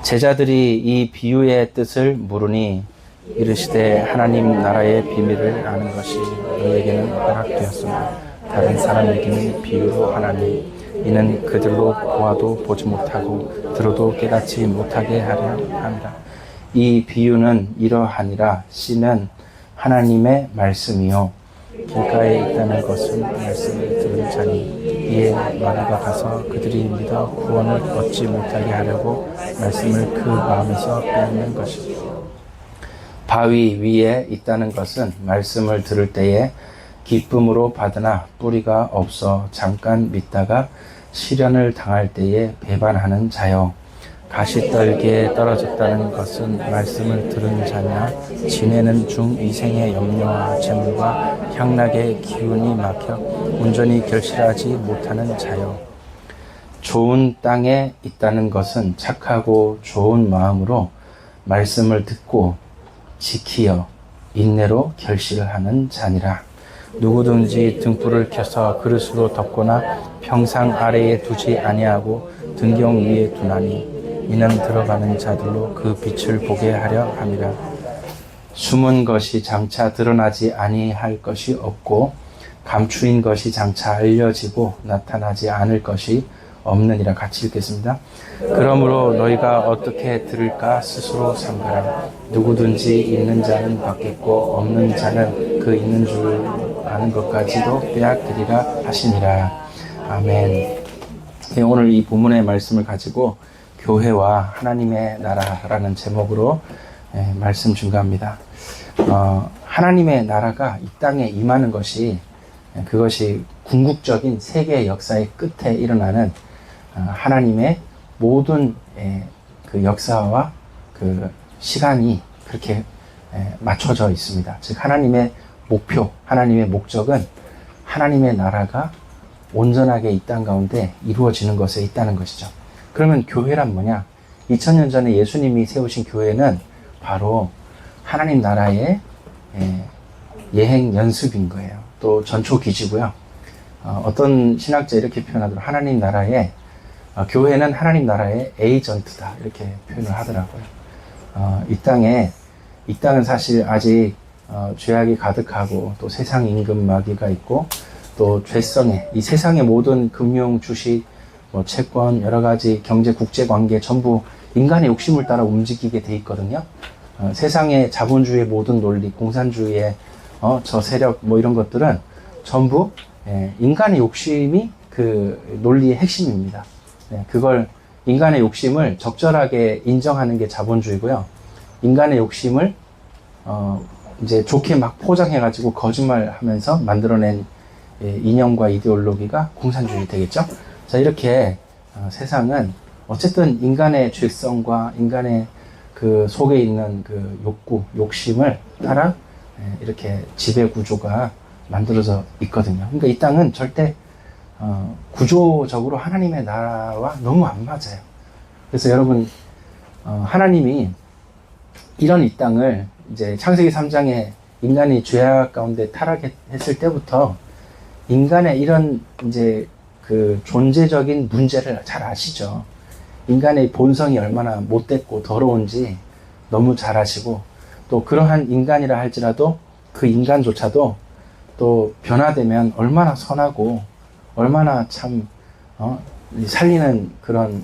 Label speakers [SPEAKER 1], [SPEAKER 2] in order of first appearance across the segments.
[SPEAKER 1] 제자들이 이 비유의 뜻을 물으니 이르시되 하나님 나라의 비밀을 아는 것이 너희에게는 허락되었으나 다른 사람에게는 비유로 하나니 이는 그들로 보아도 보지 못하고 들어도 깨닫지 못하게 하려 함이라. 이 비유는 이러하니라. 씨는 하나님의 말씀이요 길가에 있다는 것은 말씀을 들은 자니 이에 마귀가 가서 그들이 믿어 구원을 얻지 못하게 하려고 말씀을 그 마음에서 빼앗는 것이다. 바위 위에 있다는 것은 말씀을 들을 때에 기쁨으로 받으나 뿌리가 없어 잠깐 믿다가 시련을 당할 때에 배반하는 자요. 가시떨기에 떨어졌다는 것은 말씀을 들은 자냐 지내는 중 이생의 염려와 재물과 향락의 기운이 막혀 온전히 결실하지 못하는 자요. 좋은 땅에 있다는 것은 착하고 좋은 마음으로 말씀을 듣고 지키어 인내로 결실을 하는 자니라. 누구든지 등불을 켜서 그릇으로 덮거나 평상 아래에 두지 아니하고 등경 위에 두나니 이는 들어가는 자들로 그 빛을 보게 하려 함이라. 숨은 것이 장차 드러나지 아니할 것이 없고 감추인 것이 장차 알려지고 나타나지 않을 것이 없느니라. 같이 읽겠습니다. 그러므로 너희가 어떻게 들을까 스스로 삼가라. 누구든지 있는 자는 받겠고 없는 자는 그 있는 줄 아는 것까지도 빼앗기리라 하시니라. 아멘. 오늘 이 본문의 말씀을 가지고 교회와 하나님의 나라라는 제목으로 말씀 증거합니다. 하나님의 나라가 이 땅에 임하는 것이 그것이 궁극적인 세계 역사의 끝에 일어나는 하나님의 모든 그 역사와 그 시간이 그렇게 맞춰져 있습니다. 즉 하나님의 목표, 하나님의 목적은 하나님의 나라가 온전하게 이 땅 가운데 이루어지는 것에 있다는 것이죠. 그러면 교회란 뭐냐? 2000년 전에 예수님이 세우신 교회는 바로 하나님 나라의 예행 연습인 거예요. 또 전초 기지고요. 어떤 신학자 이렇게 표현하더라고요. 하나님 나라의 교회는 하나님 나라의 에이전트다 이렇게 표현을 하더라고요. 이 땅은 사실 아직 죄악이 가득하고 또 세상 임금 마귀가 있고 또 죄성에 이 세상의 모든 금융, 주식, 채권, 여러 가지 경제, 국제 관계 전부 인간의 욕심을 따라 움직이게 돼 있거든요. 세상의 자본주의의 모든 논리, 공산주의의 저 세력 이런 것들은 전부 인간의 욕심이 그 논리의 핵심입니다. 그걸 인간의 욕심을 적절하게 인정하는 게 자본주의고요. 인간의 욕심을 이제 좋게 막 포장해가지고 거짓말하면서 만들어낸 이념과 이데올로기가 공산주의 되겠죠. 자, 이렇게 세상은 어쨌든 인간의 죄성과 인간의 그 속에 있는 그 욕구, 욕심을 따라 이렇게 지배 구조가 만들어져 있거든요. 그러니까 이 땅은 절대 구조적으로 하나님의 나라와 너무 안 맞아요. 그래서 여러분 하나님이 이런 이 땅을 이제 창세기 3장에 인간이 죄악 가운데 타락했을 때부터 인간의 이런 이제 그 존재적인 문제를 잘 아시죠. 인간의 본성이 얼마나 못됐고 더러운지 너무 잘 아시고 또 그러한 인간이라 할지라도 그 인간조차도 또 변화되면 얼마나 선하고 얼마나 참 살리는 그런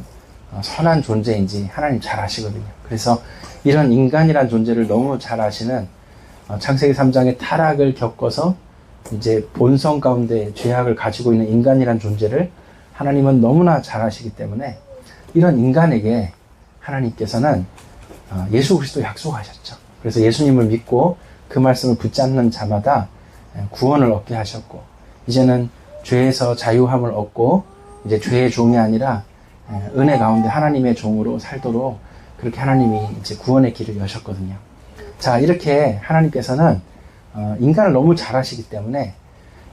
[SPEAKER 1] 선한 존재인지 하나님 잘 아시거든요. 그래서 이런 인간이란 존재를 너무 잘 아시는 창세기 3장의 타락을 겪어서 이제 본성 가운데 죄악을 가지고 있는 인간이란 존재를 하나님은 너무나 잘 아시기 때문에 이런 인간에게 하나님께서는 예수 그리스도 약속하셨죠. 그래서 예수님을 믿고 그 말씀을 붙잡는 자마다 구원을 얻게 하셨고 이제는 죄에서 자유함을 얻고 이제 죄의 종이 아니라 은혜 가운데 하나님의 종으로 살도록 그렇게 하나님이 이제 구원의 길을 여셨거든요. 자, 이렇게 하나님께서는 인간을 너무 잘 아시기 때문에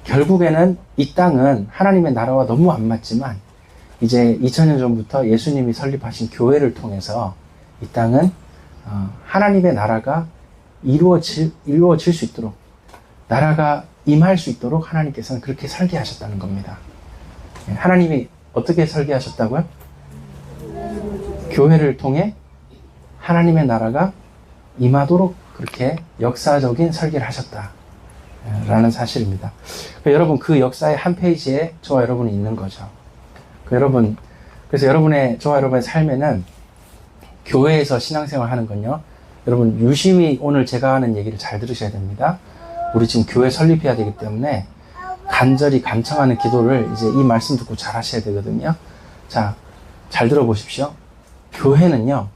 [SPEAKER 1] 결국에는 이 땅은 하나님의 나라와 너무 안 맞지만 이제 2000년 전부터 예수님이 설립하신 교회를 통해서 이 땅은 하나님의 나라가 이루어질 수 있도록 나라가 임할 수 있도록 하나님께서는 그렇게 설계하셨다는 겁니다. 하나님이 어떻게 설계하셨다고요? 교회를 통해 하나님의 나라가 임하도록 그렇게 역사적인 설계를 하셨다. 라는 사실입니다. 여러분, 그 역사의 한 페이지에 저와 여러분이 있는 거죠. 그래서 저와 여러분의 삶에는 교회에서 신앙생활 하는 건요, 여러분, 유심히 오늘 제가 하는 얘기를 잘 들으셔야 됩니다. 우리 지금 교회 설립해야 되기 때문에 간절히 간청하는 기도를 이제 이 말씀 듣고 잘 하셔야 되거든요. 자, 잘 들어보십시오. 교회는요,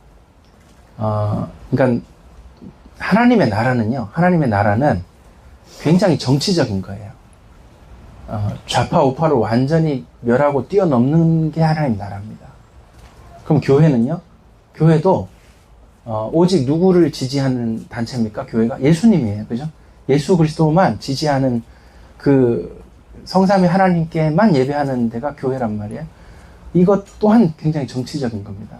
[SPEAKER 1] 그러니까 하나님의 나라는 굉장히 정치적인 거예요. 좌파 우파를 완전히 멸하고 뛰어넘는 게 하나님 나라입니다. 그럼 교회는요? 교회도 오직 누구를 지지하는 단체입니까? 교회가 예수님이에요. 그죠? 예수 그리스도만 지지하는 그 성삼위 하나님께만 예배하는 데가 교회란 말이에요. 이것 또한 굉장히 정치적인 겁니다.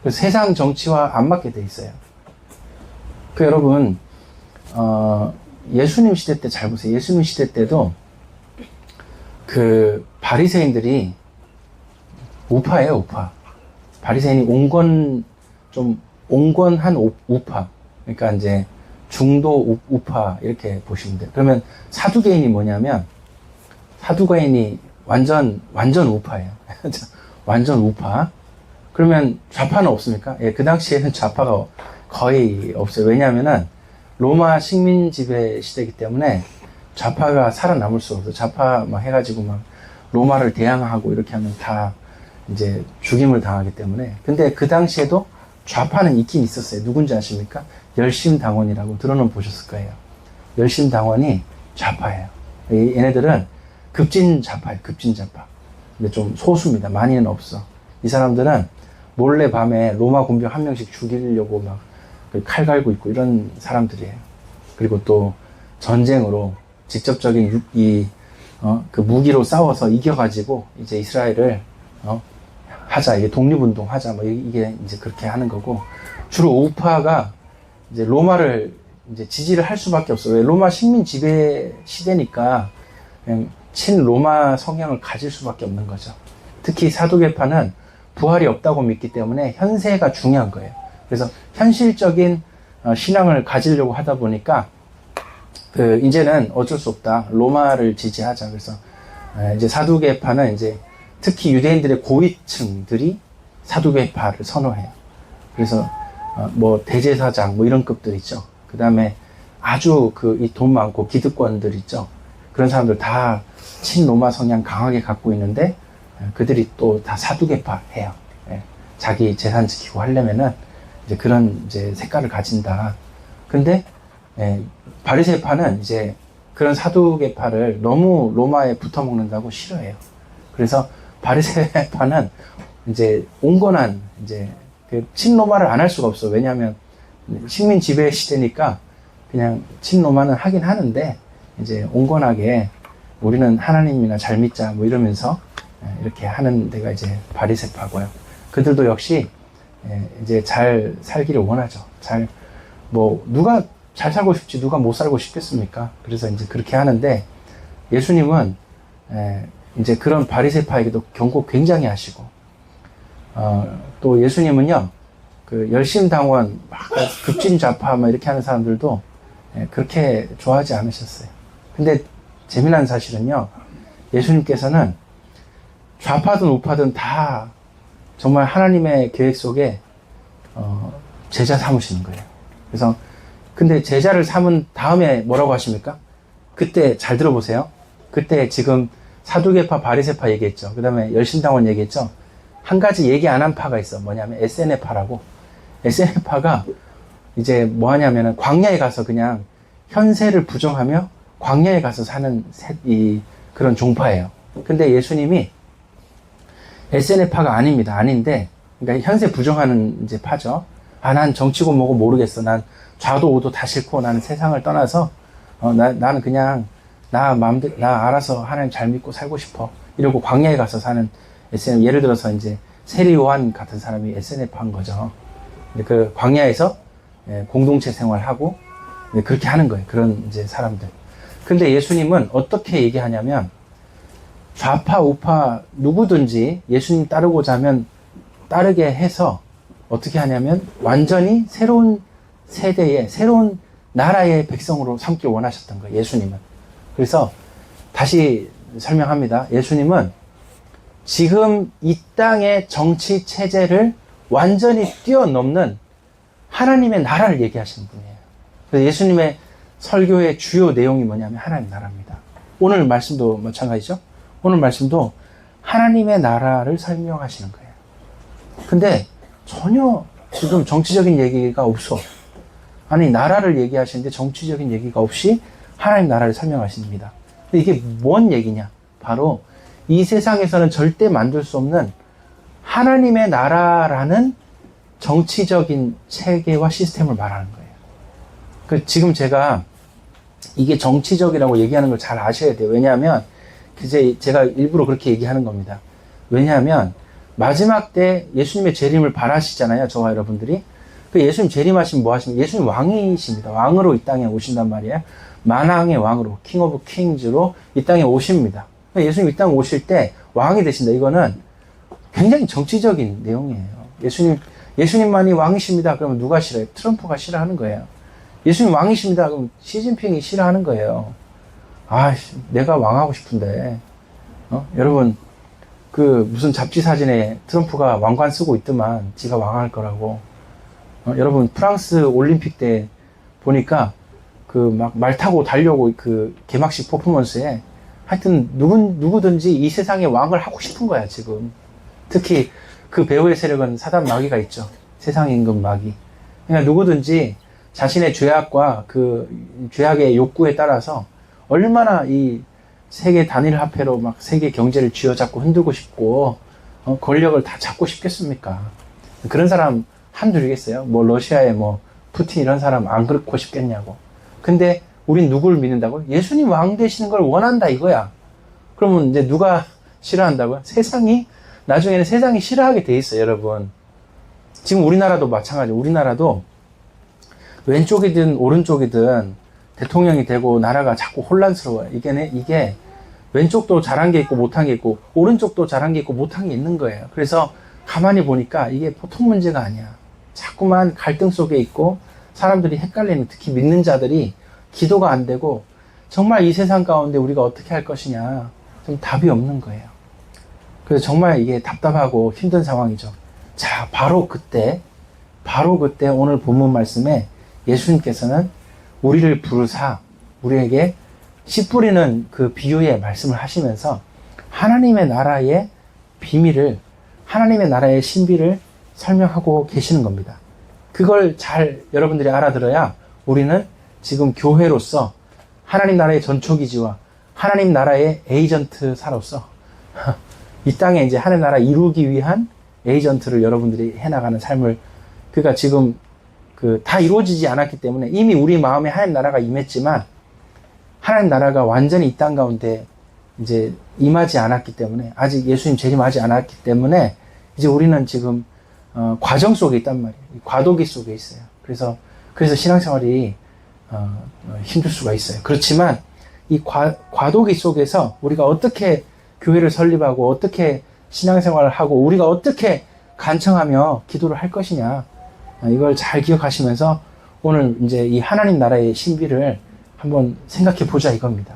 [SPEAKER 1] 그래서 세상 정치와 안 맞게 돼 있어요. 여러분, 예수님 시대 때 잘 보세요. 예수님 시대 때도 그 바리새인들이 우파예요, 우파. 바리새인이 온건한 우파. 그러니까 이제 중도 우파 이렇게 보시면 돼요. 그러면 사두개인이 뭐냐면 사두개인이 완전 우파예요. 완전 우파. 그러면 좌파는 없습니까? 예, 그 당시에는 좌파가 거의 없어요. 왜냐하면은 로마 식민 지배 시대이기 때문에 좌파가 살아남을 수 없어요. 좌파 막 해가지고 막 로마를 대항하고 이렇게 하면 다 이제 죽임을 당하기 때문에. 근데 그 당시에도 좌파는 있긴 있었어요. 누군지 아십니까? 열심당원이라고 들어는 보셨을 거예요. 열심당원이 좌파예요. 얘네들은 급진좌파예요. 급진좌파. 근데 좀 소수입니다. 많이는 없어. 이 사람들은 몰래 밤에 로마 군병 한 명씩 죽이려고 막 칼 갈고 있고 이런 사람들이에요. 그리고 또 전쟁으로 직접적인 그 무기로 싸워서 이겨가지고 이제 이스라엘을 하자, 이게 독립운동 하자, 뭐 이게 이제 그렇게 하는 거고, 주로 우파가 이제 로마를 이제 지지를 할 수밖에 없어요. 왜? 로마 식민 지배 시대니까 그냥 친로마 성향을 가질 수밖에 없는 거죠. 특히 사두개파는 부활이 없다고 믿기 때문에 현세가 중요한 거예요. 그래서 현실적인 신앙을 가지려고 하다 보니까 이제는 어쩔 수 없다. 로마를 지지하자. 그래서 이제 사두개파는 이제 특히 유대인들의 고위층들이 사두개파를 선호해요. 그래서 뭐 대제사장 뭐 이런 급들 있죠. 그 다음에 아주 이 돈 많고 기득권들 있죠. 그런 사람들 다 친로마 성향 강하게 갖고 있는데 그들이 또 다 사두개파예요. 자기 재산 지키고 하려면은 이제 그런 이제 색깔을 가진다. 근데 바리새파는 이제 그런 사두개파를 너무 로마에 붙어 먹는다고 싫어해요. 그래서 바리새파는 이제 온건한 이제 그 친로마를 안 할 수가 없어. 왜냐하면 식민 지배 시대니까 그냥 친로마는 하긴 하는데 이제 온건하게 우리는 하나님이나 잘 믿자 뭐 이러면서 이렇게 하는 데가 이제 바리새파고요. 그들도 역시 이제 잘 살기를 원하죠. 누가 잘 살고 싶지 누가 못 살고 싶겠습니까? 그래서 이제 그렇게 하는데 예수님은 이제 그런 바리새파에게도 경고 굉장히 하시고 또 예수님은요 그 열심당원 막 급진좌파 막 이렇게 하는 사람들도 그렇게 좋아하지 않으셨어요. 근데 재미난 사실은요 예수님께서는 좌파든 우파든 다 정말 하나님의 계획 속에 제자 삼으시는 거예요. 그래서 근데 제자를 삼은 다음에 뭐라고 하십니까? 그때 잘 들어보세요. 그때 지금 사두개파, 바리새파 얘기했죠. 그 다음에 열심당원 얘기했죠. 한 가지 얘기 안 한 파가 있어. 뭐냐면 SNF파라고. SNF파가 이제 뭐 하냐면은 광야에 가서 그냥 현세를 부정하며 광야에 가서 사는 그런 종파예요. 근데 예수님이 SNF파가 아닙니다. 아닌데, 그러니까 현세 부정하는 이제 파죠. 난 정치고 뭐고 모르겠어. 난 좌도 우도 다 싫고 나는 세상을 떠나서, 나는 그냥 나 알아서 하나님 잘 믿고 살고 싶어. 이러고 광야에 가서 사는 SNF, 예를 들어서 이제 세리 요한 같은 사람이 SNF한 거죠. 그 광야에서 공동체 생활하고 그렇게 하는 거예요. 그런 이제 사람들. 근데 예수님은 어떻게 얘기하냐면, 좌파, 우파 누구든지 예수님 따르고자 하면 따르게 해서 어떻게 하냐면 완전히 새로운 세대의 새로운 나라의 백성으로 삼기 원하셨던 거예요. 예수님은. 그래서 다시 설명합니다. 예수님은 지금 이 땅의 정치 체제를 완전히 뛰어넘는 하나님의 나라를 얘기하시는 분이에요. 그래서 예수님의 설교의 주요 내용이 뭐냐면 하나님 나라입니다. 오늘 말씀도 마찬가지죠. 오늘 말씀도 하나님의 나라를 설명하시는 거예요. 근데 전혀 지금 정치적인 얘기가 없어. 아니, 나라를 얘기하시는데 정치적인 얘기가 없이 하나님 나라를 설명하십니다. 이게 뭔 얘기냐? 바로 이 세상에서는 절대 만들 수 없는 하나님의 나라라는 정치적인 체계와 시스템을 말하는 거예요. 지금 제가 이게 정치적이라고 얘기하는 걸 잘 아셔야 돼요. 왜냐하면 제가 일부러 그렇게 얘기하는 겁니다. 왜냐하면 마지막 때 예수님의 재림을 바라시잖아요. 저와 여러분들이. 그 예수님 재림하시면 뭐 하시면 예수님 왕이십니다. 왕으로 이 땅에 오신단 말이에요. 만왕의 왕으로, 킹 오브 킹즈로 이 땅에 오십니다. 예수님 이 땅에 오실 때 왕이 되신다. 이거는 굉장히 정치적인 내용이에요. 예수님만이 왕이십니다. 그러면 누가 싫어요? 트럼프가 싫어하는 거예요. 예수님 왕이십니다. 그럼 시진핑이 싫어하는 거예요. 아, 내가 왕하고 싶은데. 여러분, 무슨 잡지 사진에 트럼프가 왕관 쓰고 있더만 지가 왕할 거라고. 여러분, 프랑스 올림픽 때 보니까 막 말 타고 달려고 개막식 퍼포먼스에 하여튼 누구든지 이 세상의 왕을 하고 싶은 거야, 지금. 특히 그 배우의 세력은 사단 마귀가 있죠. 세상 임금 마귀. 그러니까 누구든지 자신의 죄악과 죄악의 욕구에 따라서 얼마나 이 세계 단일 화폐로 막 세계 경제를 쥐어잡고 흔들고 싶고, 권력을 다 잡고 싶겠습니까? 그런 사람 한둘이겠어요? 러시아의 푸틴 이런 사람 안 그렇고 싶겠냐고. 근데 우린 누구를 믿는다고? 예수님 왕 되시는 걸 원한다 이거야. 그러면 이제 누가 싫어한다고요? 나중에는 세상이 싫어하게 돼 있어요, 여러분. 지금 우리나라도 마찬가지예요. 우리나라도 왼쪽이든 오른쪽이든 대통령이 되고 나라가 자꾸 혼란스러워요. 이게 왼쪽도 잘한 게 있고 못한 게 있고 오른쪽도 잘한 게 있고 못한 게 있는 거예요. 그래서 가만히 보니까 이게 보통 문제가 아니야. 자꾸만 갈등 속에 있고 사람들이 헷갈리는, 특히 믿는 자들이 기도가 안 되고 정말 이 세상 가운데 우리가 어떻게 할 것이냐 좀 답이 없는 거예요. 그래서 정말 이게 답답하고 힘든 상황이죠. 자, 바로 그때 오늘 본문 말씀에 예수님께서는 우리를 부르사 우리에게 씨 뿌리는 그 비유의 말씀을 하시면서 하나님의 나라의 비밀을, 하나님의 나라의 신비를 설명하고 계시는 겁니다. 그걸 잘 여러분들이 알아들어야 우리는 지금 교회로서 하나님 나라의 전초기지와 하나님 나라의 에이전트사로서 이 땅에 이제 하나님 나라 이루기 위한 에이전트를 여러분들이 해나가는 삶을, 그러니까 지금 다 이루어지지 않았기 때문에 이미 우리 마음에 하나님 나라가 임했지만 하나님 나라가 완전히 이 땅 가운데 이제 임하지 않았기 때문에, 아직 예수님 재림하지 않았기 때문에 이제 우리는 지금 과정 속에 있단 말이에요. 과도기 속에 있어요. 그래서 신앙생활이 힘들 수가 있어요. 그렇지만 이 과도기 속에서 우리가 어떻게 교회를 설립하고 어떻게 신앙생활을 하고 우리가 어떻게 간청하며 기도를 할 것이냐, 이걸 잘 기억하시면서 오늘 이제 이 하나님 나라의 신비를 한번 생각해 보자 이겁니다.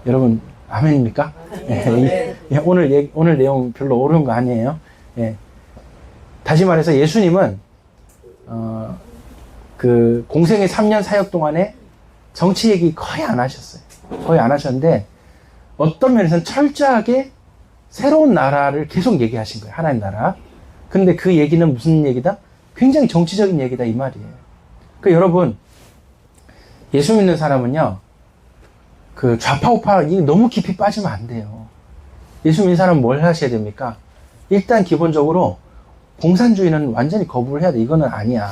[SPEAKER 1] 여러분, 아멘입니까? 네. 오늘 내용 별로 어려운 거 아니에요. 예. 다시 말해서 예수님은 공생의 3년 사역 동안에 정치 얘기 거의 안 하셨어요. 거의 안 하셨는데 어떤 면에서는 철저하게 새로운 나라를 계속 얘기하신 거예요. 하나님 나라. 근데 그 얘기는 무슨 얘기다? 굉장히 정치적인 얘기다 이 말이에요. 여러분, 예수 믿는 사람은요, 좌파우파 이게 너무 깊이 빠지면 안 돼요. 예수 믿는 사람은 뭘 하셔야 됩니까? 일단 기본적으로 공산주의는 완전히 거부를 해야 돼. 이거는 아니야.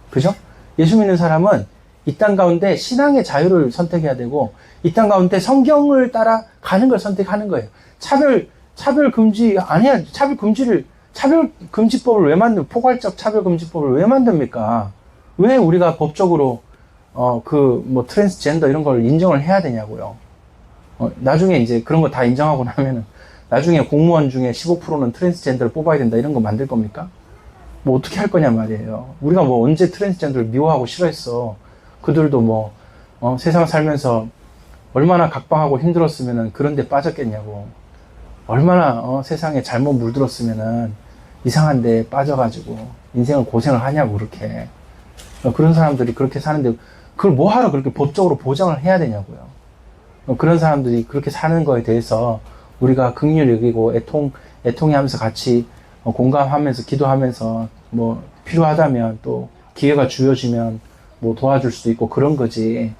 [SPEAKER 1] 그죠? 예수 믿는 사람은 이 땅 가운데 신앙의 자유를 선택해야 되고, 이 땅 가운데 성경을 따라 가는 걸 선택하는 거예요. 차별 금지 안 해야, 차별금지법을 왜 포괄적 차별금지법을 왜 만듭니까? 왜 우리가 법적으로, 트랜스젠더 이런 걸 인정을 해야 되냐고요. 나중에 이제 그런 거 다 인정하고 나면은, 나중에 공무원 중에 15%는 트랜스젠더를 뽑아야 된다 이런 거 만들 겁니까? 뭐 어떻게 할 거냐 말이에요. 우리가 뭐 언제 트랜스젠더를 미워하고 싫어했어. 그들도 뭐 세상 살면서 얼마나 각박하고 힘들었으면은 그런 데 빠졌겠냐고. 얼마나 세상에 잘못 물들었으면은 이상한 데 빠져가지고 인생을 고생을 하냐고 그렇게. 그런 사람들이 그렇게 사는데 그걸 뭐하러 그렇게 법적으로 보장을 해야 되냐고요. 그런 사람들이 그렇게 사는 거에 대해서 우리가 긍휼히 여기고 애통해 하면서 같이 공감하면서 기도하면서 뭐 필요하다면 또 기회가 주어지면 뭐 도와줄 수도 있고 그런 거지.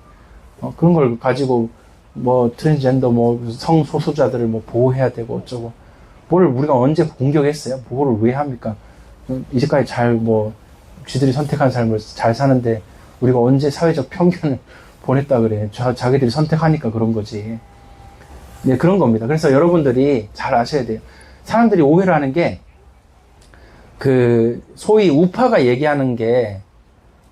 [SPEAKER 1] 그런 걸 가지고 뭐 트랜스젠더 뭐 성소수자들을 뭐 보호해야 되고 어쩌고. 뭘 우리가 언제 공격했어요? 보호를 왜 합니까? 이제까지 잘 뭐 쥐들이 선택한 삶을 잘 사는데 우리가 언제 사회적 편견을 보냈다 그래. 자기들이 선택하니까 그런 거지. 네, 그런 겁니다. 그래서 여러분들이 잘 아셔야 돼요. 사람들이 오해를 하는 게 소위 우파가 얘기하는 게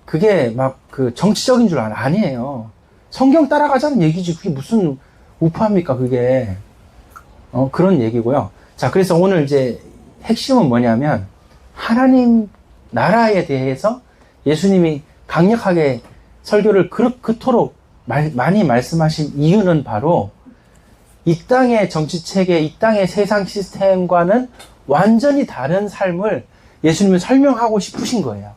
[SPEAKER 1] 그게 막 정치적인 줄 아니에요. 성경 따라가자는 얘기지. 그게 무슨 우파입니까, 그게. 그런 얘기고요. 자, 그래서 오늘 이제 핵심은 뭐냐면 하나님 나라에 대해서 예수님이 강력하게 설교를 그토록 많이 말씀하신 이유는 바로 이 땅의 정치체계, 이 땅의 세상 시스템과는 완전히 다른 삶을 예수님이 설명하고 싶으신 거예요.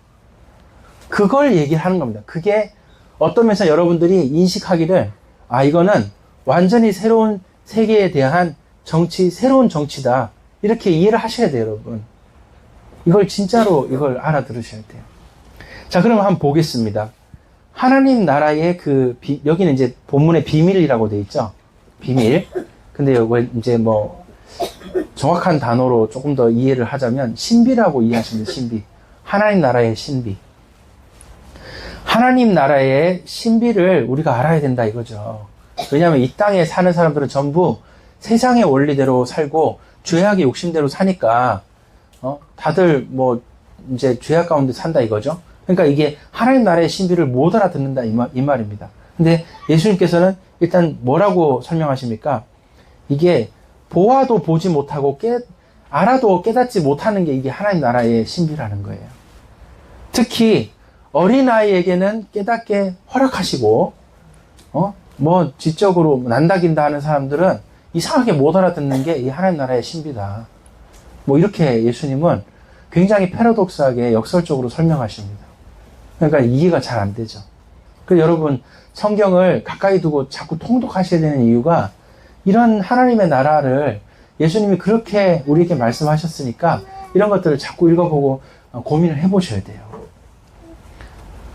[SPEAKER 1] 그걸 얘기하는 겁니다. 그게 어떤 면에서 여러분들이 인식하기를 이거는 완전히 새로운 세계에 대한 새로운 정치다. 이렇게 이해를 하셔야 돼요, 여러분. 이걸 진짜로 알아들으셔야 돼요. 자, 그럼 한번 보겠습니다. 하나님 나라의 여기는 이제 본문에 비밀이라고 돼 있죠? 비밀. 근데 이걸 이제 뭐, 정확한 단어로 조금 더 이해를 하자면, 신비라고 이해하시면 돼요, 신비. 하나님 나라의 신비. 하나님 나라의 신비를 우리가 알아야 된다 이거죠. 왜냐하면 이 땅에 사는 사람들은 전부 세상의 원리대로 살고, 죄악의 욕심대로 사니까, 다들 뭐, 이제 죄악 가운데 산다 이거죠. 그러니까 이게 하나님 나라의 신비를 못 알아듣는다 이 말입니다. 근데 예수님께서는 일단 뭐라고 설명하십니까? 이게 보아도 보지 못하고 알아도 깨닫지 못하는 게 이게 하나님 나라의 신비라는 거예요. 특히 어린아이에게는 깨닫게 허락하시고 뭐 지적으로 난다긴다 하는 사람들은 이상하게 못 알아듣는 게 이 하나님 나라의 신비다. 뭐 이렇게 예수님은 굉장히 패러독스하게 역설적으로 설명하십니다. 그러니까 이해가 잘 안 되죠. 그래서 여러분 성경을 가까이 두고 자꾸 통독하셔야 되는 이유가 이런 하나님의 나라를 예수님이 그렇게 우리에게 말씀하셨으니까 이런 것들을 자꾸 읽어보고 고민을 해보셔야 돼요.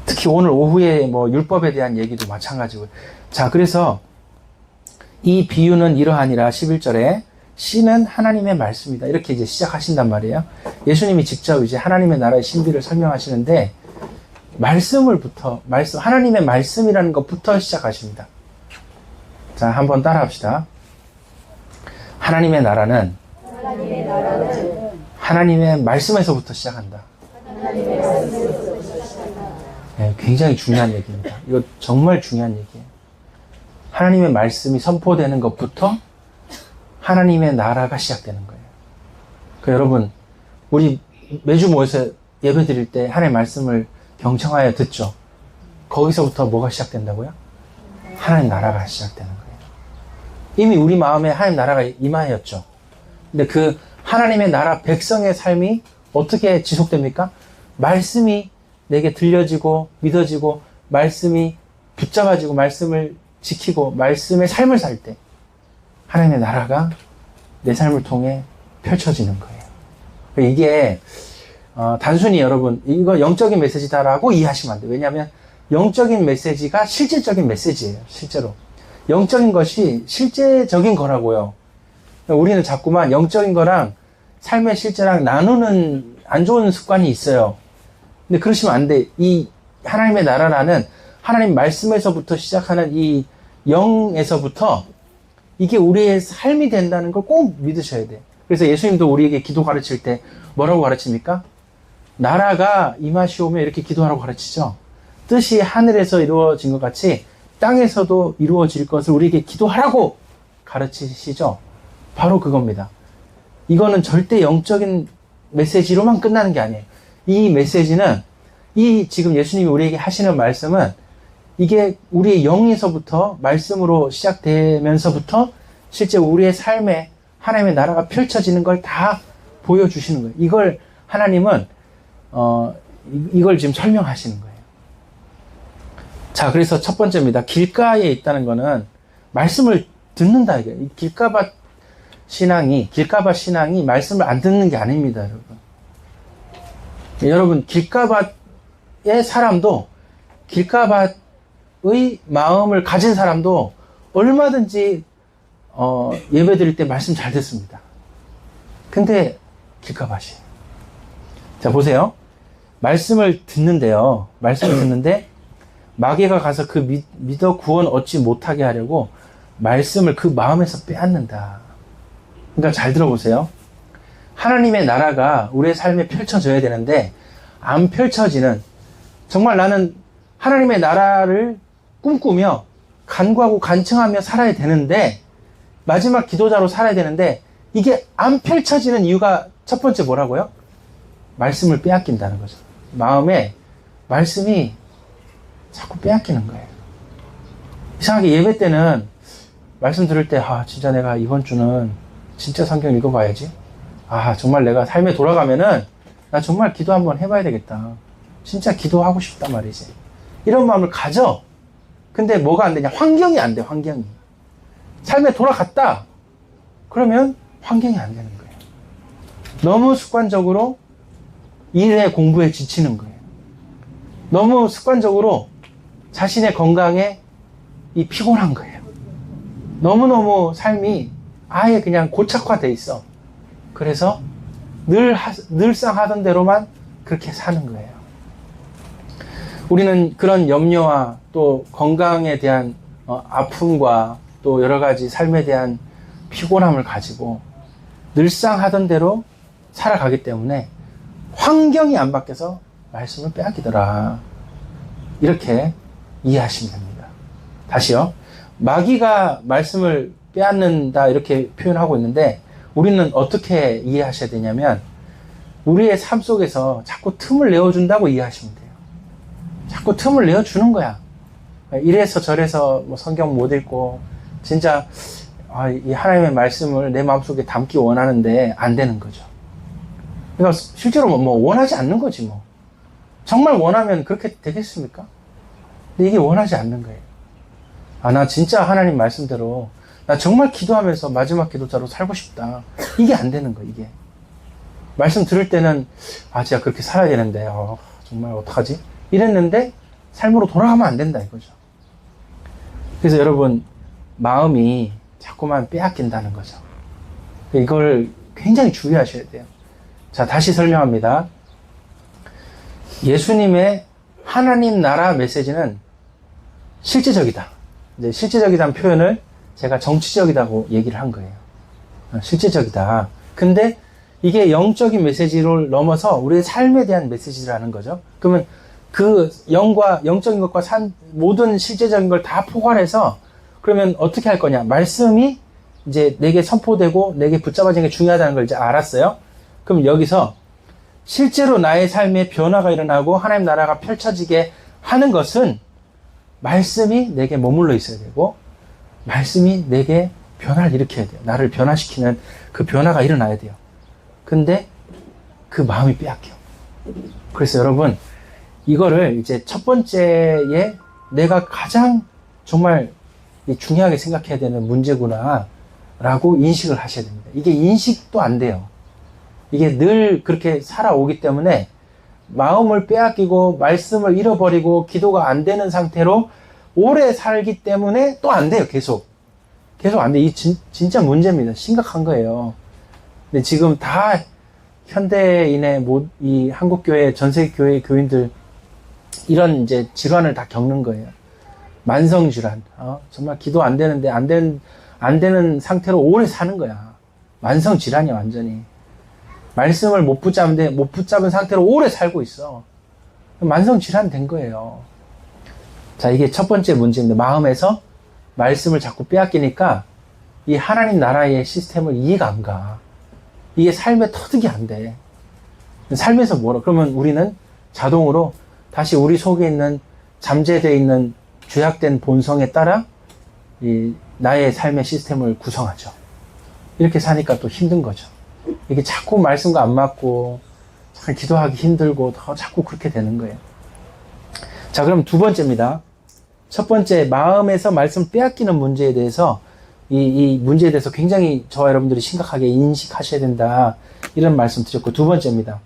[SPEAKER 1] 특히 오늘 오후에 뭐 율법에 대한 얘기도 마찬가지고요. 자, 그래서 이 비유는 이러하니라 11절에 씨는 하나님의 말씀이다. 이렇게 이제 시작하신단 말이에요. 예수님이 직접 이제 하나님의 나라의 신비를 설명하시는데 하나님의 말씀이라는 것부터 시작하십니다. 자, 한번 따라 합시다. 하나님의 나라는 하나님의 말씀에서부터 시작한다. 네, 굉장히 중요한 얘기입니다. 이거 정말 중요한 얘기예요. 하나님의 말씀이 선포되는 것부터 하나님의 나라가 시작되는 거예요. 그러니까 여러분, 우리 매주 모여서 예배 드릴 때 하나님의 말씀을 경청하여 듣죠. 거기서부터 뭐가 시작된다고요? 하나님 나라가 시작되는 거예요. 이미 우리 마음에 하나님 나라가 임하였죠. 근데 그 하나님의 나라 백성의 삶이 어떻게 지속됩니까? 말씀이 내게 들려지고 믿어지고 말씀이 붙잡아지고 말씀을 지키고 말씀의 삶을 살 때 하나님의 나라가 내 삶을 통해 펼쳐지는 거예요. 이게 단순히 여러분 이거 영적인 메시지다라고 이해하시면 안 돼요. 왜냐하면 영적인 메시지가 실제적인 메시지예요. 실제로 영적인 것이 실제적인 거라고요. 우리는 자꾸만 영적인 거랑 삶의 실제랑 나누는 안 좋은 습관이 있어요. 근데 그러시면 안 돼. 이 하나님의 나라라는 하나님 말씀에서부터 시작하는 이 영에서부터 이게 우리의 삶이 된다는 걸 꼭 믿으셔야 돼요. 그래서 예수님도 우리에게 기도 가르칠 때 뭐라고 가르칩니까? 나라가 임하시오며 이렇게 기도하라고 가르치죠. 뜻이 하늘에서 이루어진 것 같이 땅에서도 이루어질 것을 우리에게 기도하라고 가르치시죠. 바로 그겁니다. 이거는 절대 영적인 메시지로만 끝나는 게 아니에요. 이 메시지는, 이 지금 예수님이 우리에게 하시는 말씀은 이게 우리의 영에서부터 말씀으로 시작되면서부터 실제 우리의 삶에 하나님의 나라가 펼쳐지는 걸 다 보여주시는 거예요. 이걸 하나님은 이걸 지금 설명하시는 거예요. 자, 그래서 첫 번째입니다. 길가에 있다는 거는 말씀을 듣는다 이게. 길가밭 신앙이 말씀을 안 듣는 게 아닙니다, 여러분. 여러분, 길가밭의 사람도, 길가밭의 마음을 가진 사람도 얼마든지 예배 드릴 때 말씀 잘 듣습니다. 근데 길가밭이. 자, 보세요. 말씀을 듣는데요. 말씀을 듣는데 마귀가 가서 그 믿어 구원 얻지 못하게 하려고 말씀을 그 마음에서 빼앗는다. 그러니까 잘 들어보세요. 하나님의 나라가 우리의 삶에 펼쳐져야 되는데 안 펼쳐지는, 정말 나는 하나님의 나라를 꿈꾸며 간구하고 간청하며 살아야 되는데, 마지막 기도자로 살아야 되는데 이게 안 펼쳐지는 이유가 첫 번째 뭐라고요? 말씀을 빼앗긴다는 거죠. 마음에 말씀이 자꾸 빼앗기는 거예요. 이상하게 예배 때는 말씀 들을 때 진짜 내가 이번 주는 진짜 성경 읽어봐야지. 정말 내가 삶에 돌아가면은 나 정말 기도 한번 해봐야 되겠다. 진짜 기도하고 싶단 말이지. 이런 마음을 가져. 근데 뭐가 안 되냐? 환경이 안 돼, 환경이. 삶에 돌아갔다. 그러면 환경이 안 되는 거예요. 너무 습관적으로 일에 공부에 지치는 거예요. 너무 습관적으로 자신의 건강에 피곤한 거예요. 너무너무 삶이 아예 그냥 고착화돼 있어. 그래서 늘상 하던 대로만 그렇게 사는 거예요. 우리는 그런 염려와 또 건강에 대한 아픔과 또 여러 가지 삶에 대한 피곤함을 가지고 늘상 하던 대로 살아가기 때문에 환경이 안 바뀌어서 말씀을 빼앗기더라. 이렇게 이해하시면 됩니다. 다시요. 마귀가 말씀을 빼앗는다 이렇게 표현하고 있는데 우리는 어떻게 이해하셔야 되냐면 우리의 삶 속에서 자꾸 틈을 내어준다고 이해하시면 돼요. 자꾸 틈을 내어주는 거야. 이래서 저래서 성경 못 읽고 진짜 이 하나님의 말씀을 내 마음속에 담기 원하는데 안 되는 거죠. 그러니까 실제로 원하지 않는 거지 뭐. 정말 원하면 그렇게 되겠습니까? 근데 이게 원하지 않는 거예요. 나 진짜 하나님 말씀대로 나 정말 기도하면서 마지막 기도자로 살고 싶다. 이게 안 되는 거예요, 이게. 말씀 들을 때는 진짜 그렇게 살아야 되는데 정말 어떡하지? 이랬는데 삶으로 돌아가면 안 된다 이거죠. 그래서 여러분 마음이 자꾸만 빼앗긴다는 거죠. 이걸 굉장히 주의하셔야 돼요. 자, 다시 설명합니다. 예수님의 하나님 나라 메시지는 실제적이다. 이제 실제적이다는 표현을 제가 정치적이다고 얘기를 한 거예요. 실제적이다. 근데 이게 영적인 메시지를 넘어서 우리의 삶에 대한 메시지라는 거죠. 그러면 그 영적인 것과 모든 실제적인 걸 다 포괄해서 그러면 어떻게 할 거냐? 말씀이 이제 내게 선포되고 내게 붙잡아지는 게 중요하다는 걸 이제 알았어요. 그럼 여기서 실제로 나의 삶에 변화가 일어나고 하나님 나라가 펼쳐지게 하는 것은 말씀이 내게 머물러 있어야 되고 말씀이 내게 변화를 일으켜야 돼요. 나를 변화시키는 그 변화가 일어나야 돼요. 근데 그 마음이 빼앗겨. 그래서 여러분 이거를 이제 첫 번째에 내가 가장 정말 중요하게 생각해야 되는 문제구나 라고 인식을 하셔야 됩니다. 이게 인식도 안 돼요. 이게 늘 그렇게 살아오기 때문에 마음을 빼앗기고 말씀을 잃어버리고 기도가 안 되는 상태로 오래 살기 때문에 또 안 돼요. 계속 안 돼. 이 진짜 문제입니다. 심각한 거예요. 근데 지금 다 현대인의 이 한국교회, 전세계 교회 교인들 이런 이제 질환을 다 겪는 거예요. 만성 질환. 정말 기도 안 되는데 안 되는 상태로 오래 사는 거야. 만성 질환이야, 완전히. 말씀을 못 붙잡은 상태로 오래 살고 있어. 만성 질환 된 거예요. 자, 이게 첫 번째 문제입니다. 마음에서 말씀을 자꾸 빼앗기니까 이 하나님 나라의 시스템을 이해가 안 가. 이게 삶에 터득이 안 돼. 삶에서 뭐라? 그러면 우리는 자동으로 다시 우리 속에 있는 잠재되어 있는 죄악된 본성에 따라 나의 삶의 시스템을 구성하죠. 이렇게 사니까 또 힘든 거죠. 이게 자꾸 말씀과 안 맞고 기도하기 힘들고 더 자꾸 그렇게 되는 거예요. 자, 그럼 두 번째입니다. 첫 번째, 마음에서 말씀 빼앗기는 문제에 대해서 이 문제에 대해서 굉장히 저와 여러분들이 심각하게 인식하셔야 된다. 이런 말씀 드렸고, 두 번째입니다.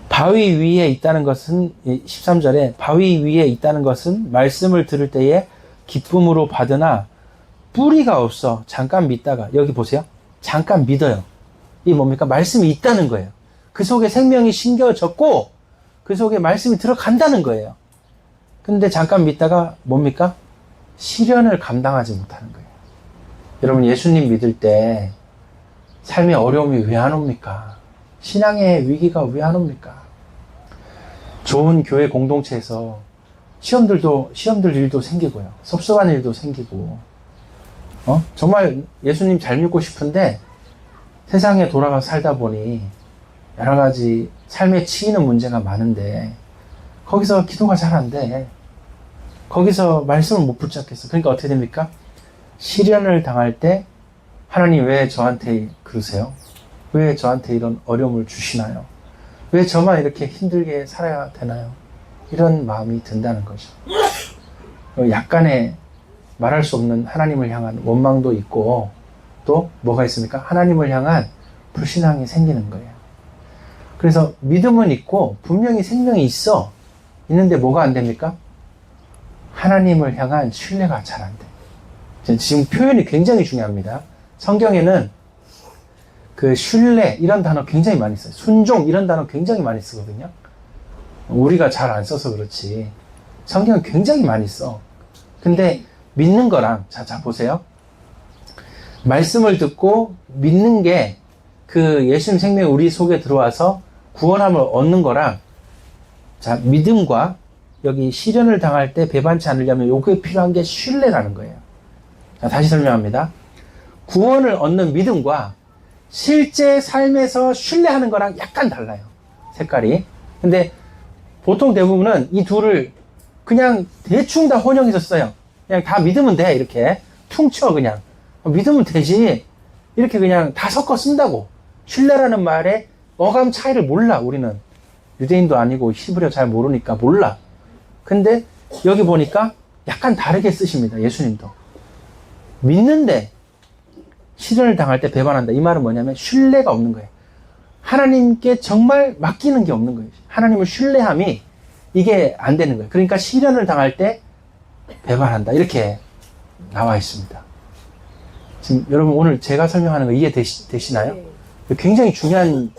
[SPEAKER 1] 바위 위에 있다는 것은 13절에 바위 위에 있다는 것은 말씀을 들을 때에 기쁨으로 받으나 뿌리가 없어 잠깐 믿다가, 여기 보세요. 잠깐 믿어요. 이게 뭡니까? 말씀이 있다는 거예요. 그 속에 생명이 심겨졌고 그 속에 말씀이 들어간다는 거예요. 근데 잠깐 믿다가 뭡니까? 시련을 감당하지 못하는 거예요. 여러분, 예수님 믿을 때 삶의 어려움이 왜 안 옵니까? 신앙의 위기가 왜 안 옵니까? 좋은 교회 공동체에서 시험들 일도 생기고요. 섭섭한 일도 생기고, 정말 예수님 잘 믿고 싶은데 세상에 돌아가 살다 보니 여러 가지 삶에 치이는 문제가 많은데 거기서 기도가 잘 안 돼. 거기서 말씀을 못 붙잡겠어. 그러니까 어떻게 됩니까? 시련을 당할 때 하나님 왜 저한테 그러세요? 왜 저한테 이런 어려움을 주시나요? 왜 저만 이렇게 힘들게 살아야 되나요? 이런 마음이 든다는 거죠. 약간의 말할 수 없는 하나님을 향한 원망도 있고, 또 뭐가 있습니까? 하나님을 향한 불신앙이 생기는 거예요. 그래서 믿음은 있고 분명히 생명이 있는데 뭐가 안 됩니까? 하나님을 향한 신뢰가 잘 안 돼. 지금 표현이 굉장히 중요합니다. 성경에는 그 신뢰 이런 단어 굉장히 많이 써요. 순종 이런 단어 굉장히 많이 쓰거든요. 우리가 잘 안 써서 그렇지 성경은 굉장히 많이 써. 근데 믿는 거랑 자 보세요. 말씀을 듣고 믿는 게 그 예수님 생명이 우리 속에 들어와서 구원함을 얻는 거랑, 자, 믿음과 여기 시련을 당할 때 배반치 않으려면 요게 필요한 게 신뢰라는 거예요. 자, 다시 설명합니다. 구원을 얻는 믿음과 실제 삶에서 신뢰하는 거랑 약간 달라요. 색깔이. 근데 보통 대부분은 이 둘을 그냥 대충 다 혼용해서 써요. 그냥 다 믿으면 돼. 이렇게 퉁쳐 그냥. 믿으면 되지. 이렇게 그냥 다 섞어 쓴다고. 신뢰라는 말에 어감 차이를 몰라. 우리는 유대인도 아니고 히브리어 잘 모르니까 몰라. 근데 여기 보니까 약간 다르게 쓰십니다. 예수님도. 믿는데 시련을 당할 때 배반한다. 이 말은 뭐냐면 신뢰가 없는 거예요. 하나님께 정말 맡기는 게 없는 거예요. 하나님을 신뢰함이 이게 안 되는 거예요. 그러니까 시련을 당할 때 배반한다. 이렇게 나와 있습니다. 지금 여러분 오늘 제가 설명하는 거 이해되시나요? 네. 굉장히 중요한,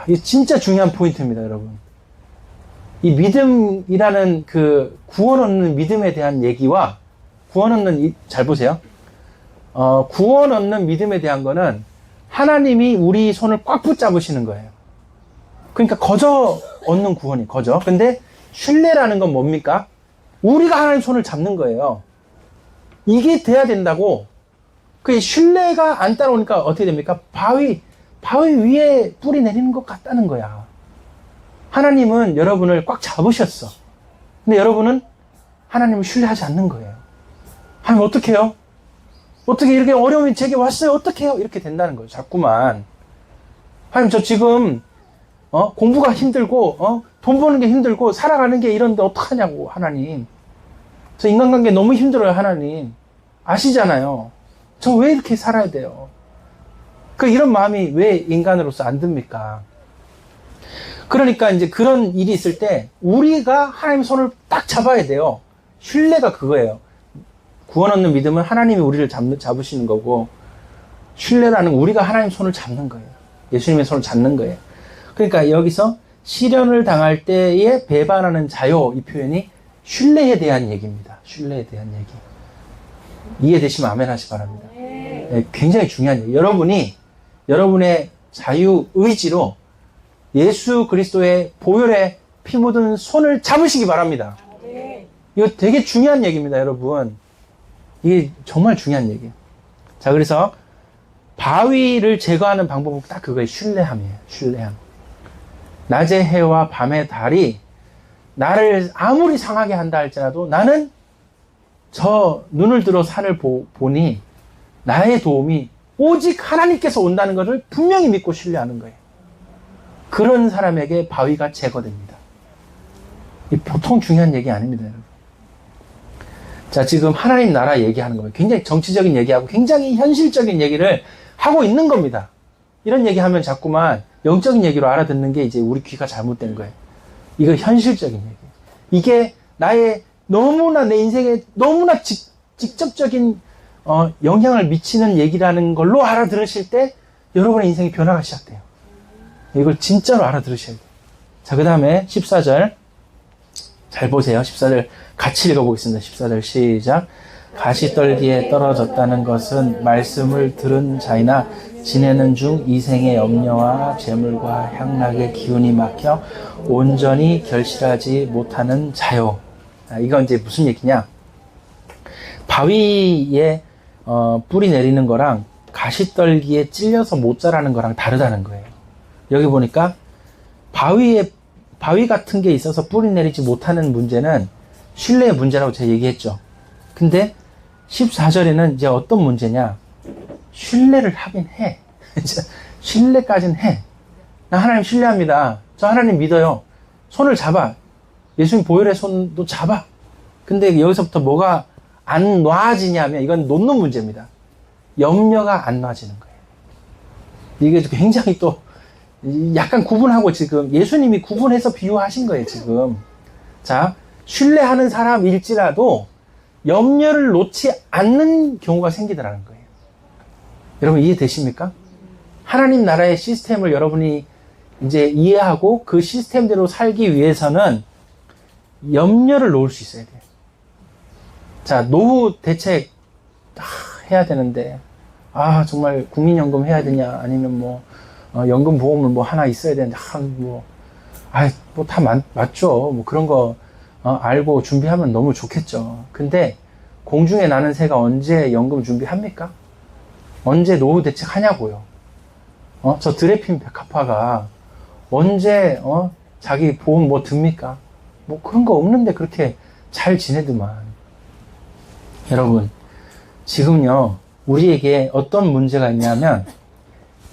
[SPEAKER 1] 이게 진짜 중요한 포인트입니다, 여러분. 이 믿음이라는 그 구원 얻는 믿음에 대한 얘기와 구원 얻는, 잘 보세요. 구원 얻는 믿음에 대한 거는 하나님이 우리 손을 꽉 붙잡으시는 거예요. 그러니까 거저 얻는 구원이 거저. 근데 신뢰라는 건 뭡니까? 우리가 하나님 손을 잡는 거예요. 이게 돼야 된다고. 그 신뢰가 안 따라오니까 어떻게 됩니까? 바위 위에 뿌리 내리는 것 같다는 거야. 하나님은 여러분을 꽉 잡으셨어. 근데 여러분은 하나님을 신뢰하지 않는 거예요. 하나님 어떻게 해요? 어떻게 이렇게 어려움이 제게 왔어요? 어떻게 해요? 이렇게 된다는 거예요. 자꾸만. 하나님 저 지금 공부가 힘들고 돈 버는 게 힘들고 살아가는 게 이런데 어떡하냐고. 하나님 저 인간관계 너무 힘들어요. 하나님 아시잖아요. 저 왜 이렇게 살아야 돼요? 이런 마음이 왜 인간으로서 안 듭니까? 그러니까 이제 그런 일이 있을 때 우리가 하나님 손을 딱 잡아야 돼요. 신뢰가 그거예요. 구원 얻는 믿음은 하나님이 우리를 잡으시는 거고, 신뢰라는 우리가 하나님 손을 잡는 거예요. 예수님의 손을 잡는 거예요. 그러니까 여기서 시련을 당할 때에 배반하는 자요, 이 표현이 신뢰에 대한 얘기입니다. 신뢰에 대한 얘기. 이해되시면 아멘 하시 바랍니다. 네, 굉장히 중요한 얘기. 여러분의 자유의지로 예수 그리스도의 보혈에 피 묻은 손을 잡으시기 바랍니다. 이거 되게 중요한 얘기입니다, 여러분. 이게 정말 중요한 얘기예요. 자, 그래서 바위를 제거하는 방법은 딱 그거예요. 신뢰함이에요. 신뢰함. 낮의 해와 밤의 달이 나를 아무리 상하게 한다 할지라도 나는 저 눈을 들어 산을 보니 나의 도움이 오직 하나님께서 온다는 것을 분명히 믿고 신뢰하는 거예요. 그런 사람에게 바위가 제거됩니다. 이 보통 중요한 얘기 아닙니다, 여러분. 자, 지금 하나님 나라 얘기하는 거예요. 굉장히 정치적인 얘기하고 굉장히 현실적인 얘기를 하고 있는 겁니다. 이런 얘기하면 자꾸만 영적인 얘기로 알아듣는 게 이제 우리 귀가 잘못된 거예요. 이거 현실적인 얘기예요. 이게 나의 너무나 내 인생에 너무나 직접적인 영향을 미치는 얘기라는 걸로 알아들으실 때 여러분의 인생의 변화가 시작돼요. 이걸 진짜로 알아들으셔야 돼요. 자, 그 다음에 14절 잘 보세요. 14절 같이 읽어보겠습니다. 14절 시작. 가시떨기에 떨어졌다는 것은 말씀을 들은 자이나 지내는 중 이생의 염려와 재물과 향락의 기운이 막혀 온전히 결실하지 못하는 자요. 이건 이제 무슨 얘기냐? 바위에 뿌리 내리는 거랑 가시떨기에 찔려서 못 자라는 거랑 다르다는 거예요. 여기 보니까 바위 같은 게 있어서 뿌리 내리지 못하는 문제는 신뢰의 문제라고 제가 얘기했죠. 근데 14절에는 이제 어떤 문제냐? 신뢰를 하긴 해. 신뢰까지는 해. 나 하나님 신뢰합니다. 저 하나님 믿어요. 손을 잡아. 예수님 보혈의 손도 잡아. 근데 여기서부터 뭐가 안 놔지냐면 이건 놓는 문제입니다. 염려가 안 놔지는 거예요. 이게 굉장히 또 약간 구분하고 지금 예수님이 구분해서 비유하신 거예요, 지금. 자, 신뢰하는 사람일지라도 염려를 놓지 않는 경우가 생기더라는 거예요. 여러분 이해되십니까? 하나님 나라의 시스템을 여러분이 이제 이해하고 그 시스템대로 살기 위해서는 염려를 놓을 수 있어야 돼요. 자, 노후 대책 해야 되는데, 정말 국민연금 해야 되냐, 아니면 뭐, 연금보험을 뭐 하나 있어야 되는데, 다 맞죠. 뭐 그런 거, 알고 준비하면 너무 좋겠죠. 근데, 공중에 나는 새가 언제 연금 준비합니까? 언제 노후 대책 하냐고요. 저 드레핀 백합화가 언제, 자기 보험 뭐 듭니까? 뭐 그런 거 없는데 그렇게 잘 지내더만. 여러분, 지금요, 우리에게 어떤 문제가 있냐면,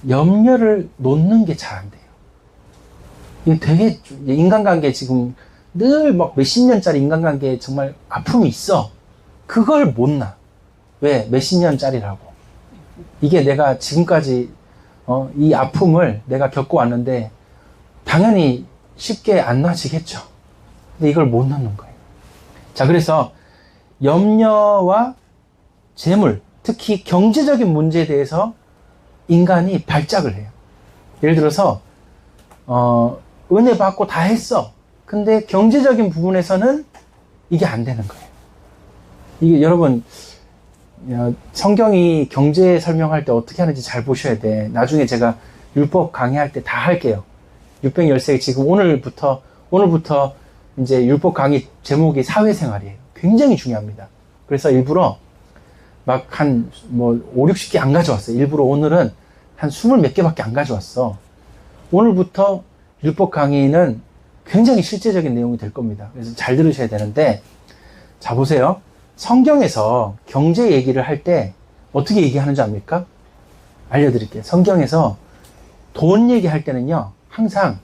[SPEAKER 1] 염려를 놓는 게 잘 안 돼요. 이게 되게, 인간관계 지금 늘 막 몇십 년짜리 인간관계에 정말 아픔이 있어. 그걸 못 놔. 왜? 몇십 년짜리라고. 이게 내가 지금까지, 이 아픔을 내가 겪어왔는데, 당연히 쉽게 안 놔지겠죠. 근데 이걸 못 놓는 거예요. 자, 그래서, 염려와 재물, 특히 경제적인 문제에 대해서 인간이 발작을 해요. 예를 들어서 은혜 받고 다 했어. 근데 경제적인 부분에서는 이게 안 되는 거예요. 이게 여러분 성경이 경제 설명할 때 어떻게 하는지 잘 보셔야 돼. 나중에 제가 율법 강의할 때 다 할게요. 613개 지금 오늘부터 이제 율법 강의 제목이 사회생활이에요. 굉장히 중요합니다. 그래서 일부러 막 한 5, 60개 안 가져왔어요. 일부러 오늘은 한 20 몇 개밖에 안 가져왔어. 오늘부터 율법 강의는 굉장히 실제적인 내용이 될 겁니다. 그래서 잘 들으셔야 되는데, 자 보세요. 성경에서 경제 얘기를 할 때 어떻게 얘기하는지 압니까? 알려드릴게요. 성경에서 돈 얘기할 때는요, 항상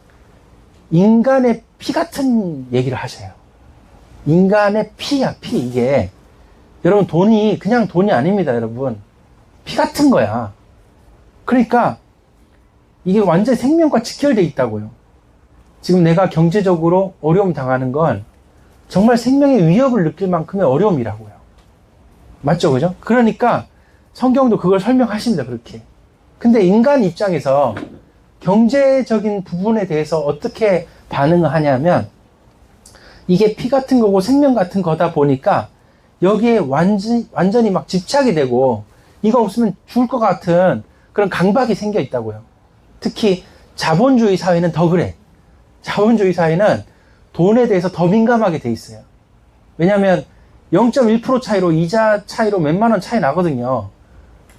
[SPEAKER 1] 인간의 피 같은 얘기를 하셔요. 인간의 피야, 피. 이게 여러분 돈이 그냥 돈이 아닙니다, 여러분. 피 같은 거야. 그러니까 이게 완전 생명과 직결되어 있다고요. 지금 내가 경제적으로 어려움 당하는 건 정말 생명의 위협을 느낄 만큼의 어려움이라고요. 맞죠, 그죠? 그러니까 성경도 그걸 설명하십니다, 그렇게. 근데 인간 입장에서 경제적인 부분에 대해서 어떻게 반응을 하냐면, 이게 피 같은 거고 생명 같은 거다 보니까 여기에 완전히 막 집착이 되고 이거 없으면 죽을 것 같은 그런 강박이 생겨 있다고요. 특히 자본주의 사회는 더 그래. 자본주의 사회는 돈에 대해서 더 민감하게 돼 있어요. 왜냐하면 0.1% 차이로 이자 차이로 몇만 원 차이 나거든요.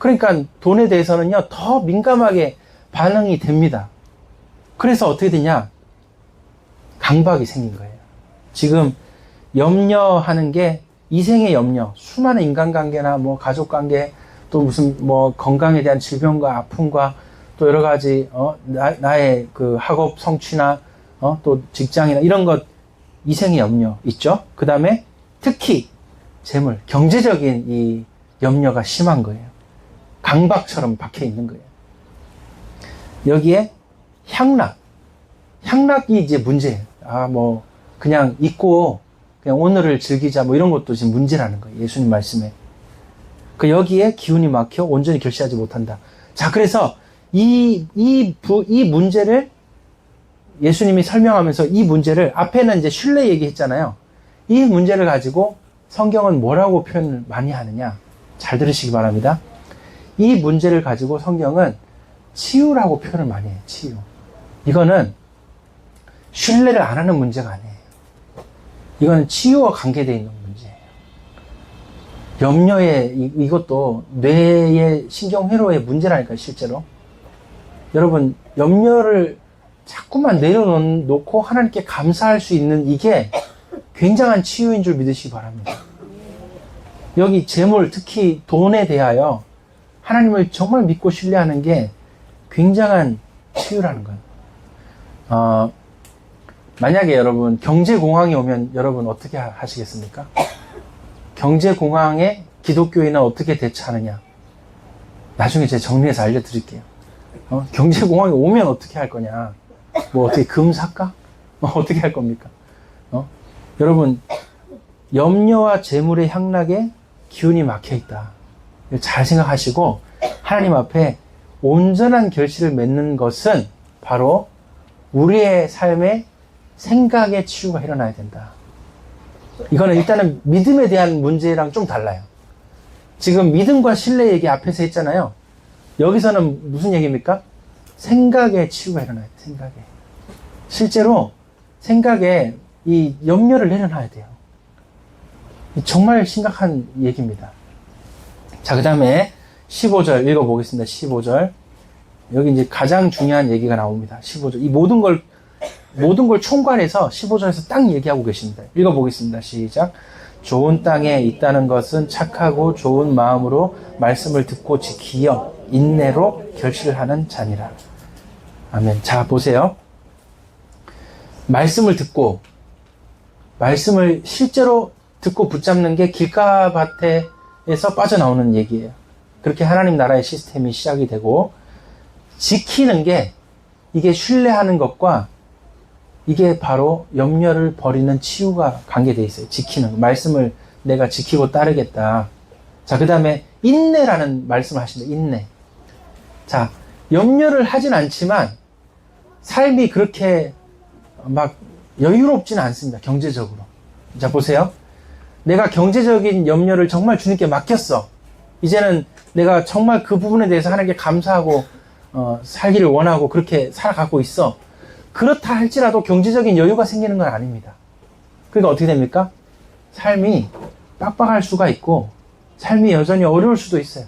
[SPEAKER 1] 그러니까 돈에 대해서는요, 더 민감하게 반응이 됩니다. 그래서 어떻게 되냐? 강박이 생긴 거예요. 지금 염려하는 게 이생의 염려, 수많은 인간관계나 뭐 가족관계, 또 무슨 뭐 건강에 대한 질병과 아픔과 또 여러 가지 나의 그 학업 성취나 또 직장이나 이런 것 이생의 염려 있죠. 그 다음에 특히 재물, 경제적인 이 염려가 심한 거예요. 강박처럼 박혀 있는 거예요. 여기에 향락이 이제 문제예요. 뭐 그냥 잊고 그냥 오늘을 즐기자 뭐 이런 것도 지금 문제라는 거예요. 예수님 말씀에. 그 여기에 기운이 막혀 온전히 결실하지 못한다. 자, 그래서 이 문제를 예수님이 설명하면서 이 문제를 앞에는 이제 신뢰 얘기했잖아요. 이 문제를 가지고 성경은 뭐라고 표현을 많이 하느냐? 잘 들으시기 바랍니다. 이 문제를 가지고 성경은 치유라고 표현을 많이 해요. 치유. 이거는 신뢰를 안 하는 문제가 아니에요. 이거는 치유와 관계되어 있는 문제예요. 염려의 이것도 뇌의 신경회로의 문제라니까요. 실제로. 여러분, 염려를 자꾸만 내려놓고 하나님께 감사할 수 있는 이게 굉장한 치유인 줄 믿으시기 바랍니다. 여기 재물, 특히 돈에 대하여 하나님을 정말 믿고 신뢰하는 게 굉장한 치유라는 거예요. 만약에 여러분 경제공황이 오면 여러분 어떻게 하시겠습니까? 경제공황에 기독교인은 어떻게 대처하느냐? 나중에 제가 정리해서 알려드릴게요. 경제공황이 오면 어떻게 할 거냐? 뭐 어떻게 금 살까? 어떻게 할 겁니까? 여러분, 염려와 재물의 향락에 기운이 막혀 있다. 잘 생각하시고 하나님 앞에 온전한 결실을 맺는 것은 바로 우리의 삶에 생각의 치유가 일어나야 된다. 이거는 일단은 믿음에 대한 문제랑 좀 달라요. 지금 믿음과 신뢰 얘기 앞에서 했잖아요. 여기서는 무슨 얘기입니까? 생각의 치유가 일어나야 돼요. 생각에. 실제로 생각에 이 염려를 내려놔야 돼요. 정말 심각한 얘기입니다. 자, 그 다음에 15절 읽어보겠습니다. 15절. 여기 이제 가장 중요한 얘기가 나옵니다. 15절. 이 모든 걸 총괄해서 15절에서 딱 얘기하고 계십니다. 읽어보겠습니다. 시작. 좋은 땅에 있다는 것은 착하고 좋은 마음으로 말씀을 듣고 지키어 인내로 결실하는 자니라. 아멘. 자, 보세요. 말씀을 실제로 듣고 붙잡는 게 길가밭에서 빠져나오는 얘기예요. 그렇게 하나님 나라의 시스템이 시작이 되고, 지키는 게, 이게 신뢰하는 것과 이게 바로 염려를 버리는 치유가 관계되어 있어요. 지키는 거. 말씀을 내가 지키고 따르겠다. 자, 그 다음에 인내라는 말씀을 하십니다. 인내. 자, 염려를 하진 않지만 삶이 그렇게 막 여유롭지는 않습니다. 경제적으로. 자, 보세요. 내가 경제적인 염려를 정말 주님께 맡겼어. 이제는 내가 정말 그 부분에 대해서 하나님께 감사하고 살기를 원하고 그렇게 살아가고 있어. 그렇다 할지라도 경제적인 여유가 생기는 건 아닙니다. 그러니까 어떻게 됩니까? 삶이 빡빡할 수가 있고 삶이 여전히 어려울 수도 있어요.